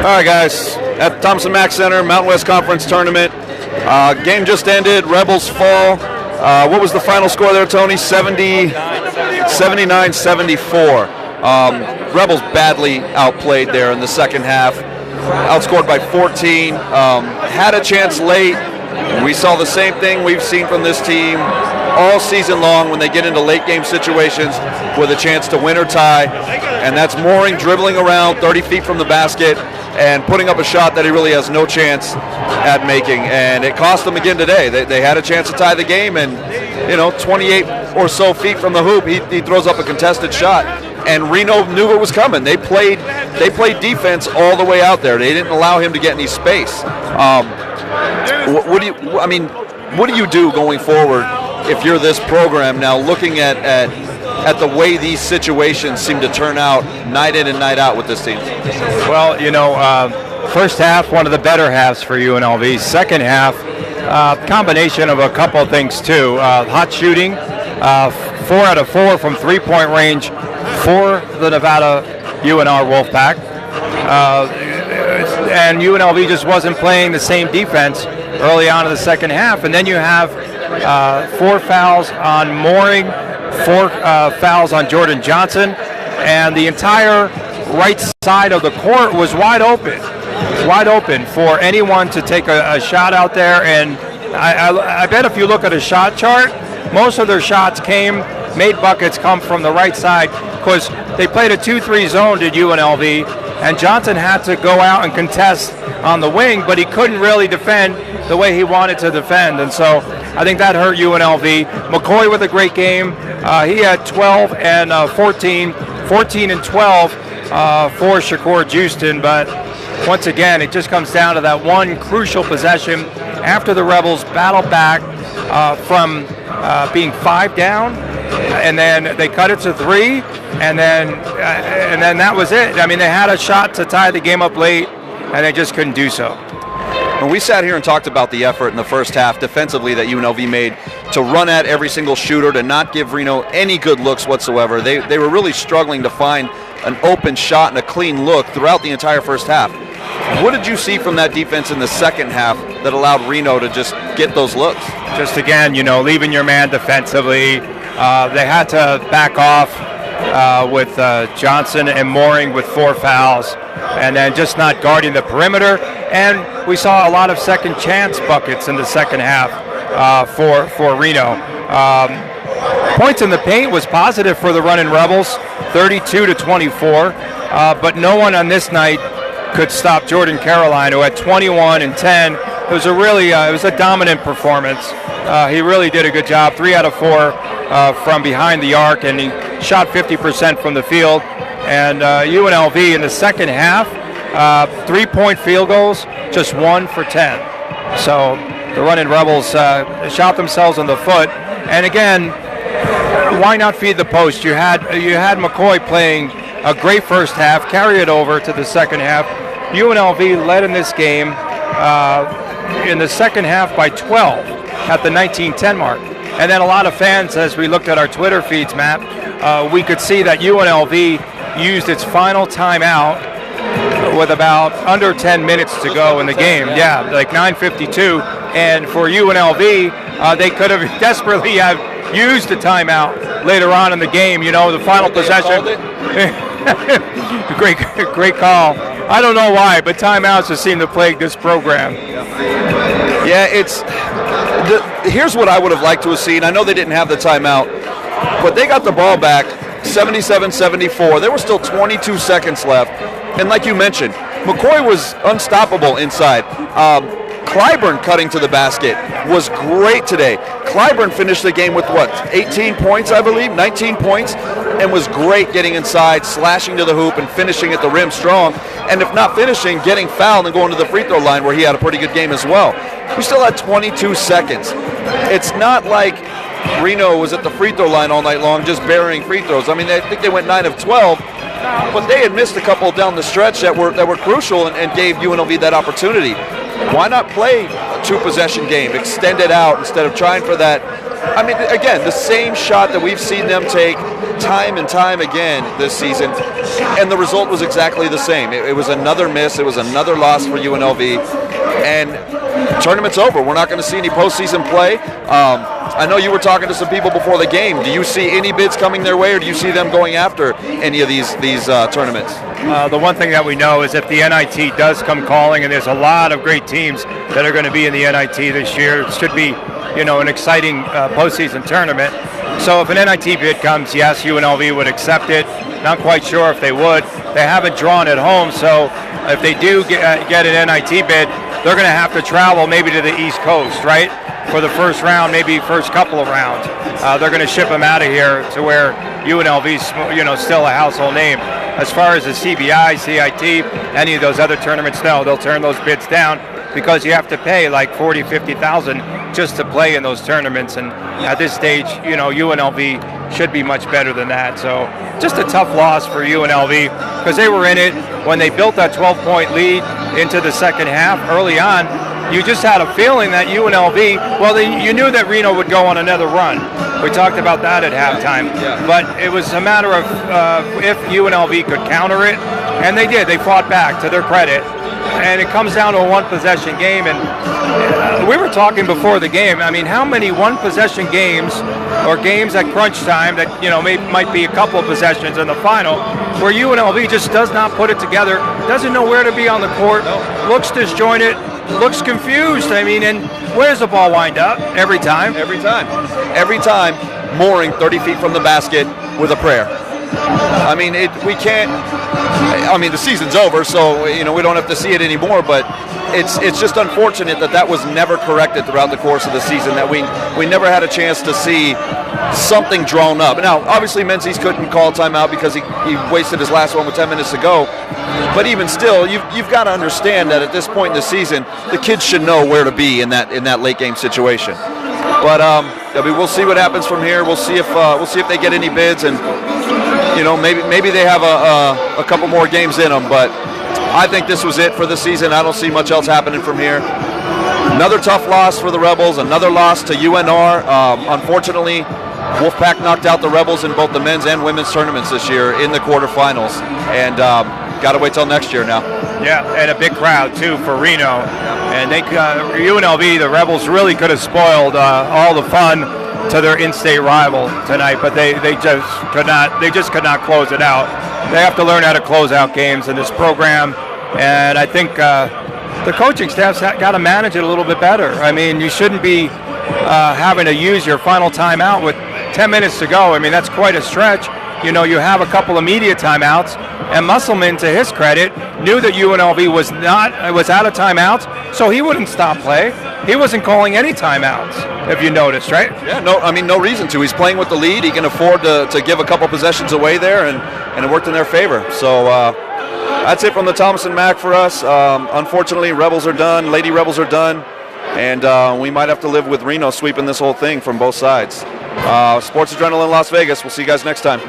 All right, guys, at the Thompson Mack Center, Mountain West Conference Tournament. Game just ended, Rebels fall. What was the final score there, Tony? 79-74. Rebels badly outplayed there in the second half. Outscored by 14. Had a chance late. We saw the same thing we've seen from this team all season long when they get into late game situations with a chance to win or tie, and that's Mooring dribbling around 30 feet from the basket and putting up a shot that he really has no chance at making, and it cost them again today. They had a chance to tie the game, and 28 or so feet from the hoop, he throws up a contested shot, and Reno knew it was coming. They played defense all the way out there. They didn't allow him to get any space. What do you do going forward if you're this program now, looking at the way these situations seem to turn out night in and night out with this team? Well, first half, one of the better halves for UNLV. Second half, combination of a couple of things too. Hot shooting, 4 out of 4 from three-point range for the Nevada UNR Wolfpack. And UNLV just wasn't playing the same defense early on in the second half. And then you have 4 fouls on Mooring, 4 fouls on Jordan Johnson, and the entire right side of the court was wide open for anyone to take a shot out there. And I bet if you look at a shot chart, most of their shots made buckets come from the right side, because they played a 2-3 zone to UNLV, and Johnson had to go out and contest on the wing, but he couldn't really defend the way he wanted to defend, and so I think that hurt UNLV. McCoy with a great game. He had 12 and 14 and 12 for Shakur Houston, but once again, it just comes down to that one crucial possession after the Rebels battled back from being 5 down, and then they cut it to 3, and then that was it. I mean, they had a shot to tie the game up late, and they just couldn't do so. When we sat here and talked about the effort in the first half defensively that UNLV made to run at every single shooter, to not give Reno any good looks whatsoever, they were really struggling to find an open shot and a clean look throughout the entire first half. What did you see from that defense in the second half that allowed Reno to just get those looks? Just again, leaving your man defensively. They had to back off with Johnson and Mooring with 4 fouls, and then just not guarding the perimeter. And we saw a lot of second chance buckets in the second half for Reno. Points in the paint was positive for the running Rebels, 32-24, but no one on this night could stop Jordan Caroline, who had 21 and 10. It was a dominant performance. He really did a good job. 3 out of 4 from behind the arc, and he shot 50% from the field. And UNLV in the second half, 3-point field goals, just 1 for 10. So the running Rebels shot themselves in the foot. And again, why not feed the post? You had McCoy playing a great first half, carry it over to the second half. UNLV led in this game in the second half by 12 at the 19-10 mark. And then a lot of fans, as we looked at our Twitter feeds, Matt, we could see that UNLV used its final timeout with about under 10 minutes to go in the game. Yeah, like 9:52. And for UNLV, they could have desperately have used the timeout later on in the game. The final possession. Great call. I don't know why, but timeouts just seem to plague this program. Yeah, here's what I would have liked to have seen. I know they didn't have the timeout, but they got the ball back 77-74. There were still 22 seconds left. And like you mentioned, McCoy was unstoppable inside. Clyburn cutting to the basket was great today. Clyburn finished the game with 18 points, I believe, 19 points, and was great getting inside, slashing to the hoop, and finishing at the rim strong. And if not finishing, getting fouled and going to the free throw line, where he had a pretty good game as well. We still had 22 seconds. It's not like Reno was at the free throw line all night long just burying free throws. I mean, I think they went 9 of 12, but they had missed a couple down the stretch that were crucial and gave UNLV that opportunity. Why not play a 2-possession game, extend it out instead of trying for that I mean, again, the same shot that we've seen them take time and time again this season, and the result was exactly the same. It was another miss. It was another loss for UNLV, and tournament's over. We're not going to see any postseason play. I know you were talking to some people before the game. Do you see any bids coming their way, or do you see them going after any of these tournaments? The one thing that we know is if the NIT does come calling, and there's a lot of great teams that are going to be in the NIT this year, it should be, an exciting postseason tournament. So if an NIT bid comes, yes, UNLV would accept it. Not quite sure if they would. They haven't drawn at home, so if they do get an NIT bid, they're going to have to travel maybe to the East Coast, right? For the first round, maybe first couple of rounds. They're going to ship them out of here to where UNLV's, still a household name. As far as the CBI, CIT, any of those other tournaments, no, they'll turn those bids down because you have to pay like $40,000, $50,000 just to play in those tournaments. And at this stage, UNLV should be much better than that. So just a tough loss for UNLV because they were in it when they built that 12-point lead into the second half early on. You just had a feeling that UNLV, you knew that Reno would go on another run. We talked about that at halftime. Yeah. But it was a matter of if UNLV could counter it, and they did. They fought back, to their credit. And it comes down to a one-possession game. And we were talking before the game, I mean, how many one-possession games or games at crunch time that, might be a couple of possessions in the final where UNLV just does not put it together, doesn't know where to be on the court, looks disjointed, looks confused. I mean, and where's the ball wind up? Every time. Every time, Mooring 30 feet from the basket with a prayer. I mean, we can't. I mean, the season's over, so we don't have to see it anymore. But it's just unfortunate that was never corrected throughout the course of the season. That we never had a chance to see something drawn up. Now, obviously, Menzies couldn't call timeout because he wasted his last one with 10 minutes to go. But even still, you've got to understand that at this point in the season, the kids should know where to be in that late game situation. But we'll see what happens from here. We'll see if they get any bids, and maybe they have a couple more games in them. But I think this was it for the season. I don't see much else happening from here. Another tough loss for the Rebels. Another loss to UNR. Unfortunately, Wolfpack knocked out the Rebels in both the men's and women's tournaments this year in the quarterfinals, and got to wait till next year now. Yeah, and a big crowd too for Reno, and they UNLV, the Rebels really could have spoiled all the fun to their in-state rival tonight, but they just could not. They just could not close it out. They have to learn how to close out games in this program, and I think the coaching staff's got to manage it a little bit better. I mean, you shouldn't be having to use your final timeout with 10 minutes to go. I mean, that's quite a stretch. You have a couple of media timeouts, and Musselman, to his credit, knew that UNLV was out of timeouts, so he wouldn't stop play. He wasn't calling any timeouts, if you noticed, right? Yeah, no reason to. He's playing with the lead. He can afford to give a couple possessions away there, and it worked in their favor. So that's it from the Thomas and Mack for us. Unfortunately, Rebels are done. Lady Rebels are done. And we might have to live with Reno sweeping this whole thing from both sides. Sports Adrenaline Las Vegas. We'll see you guys next time.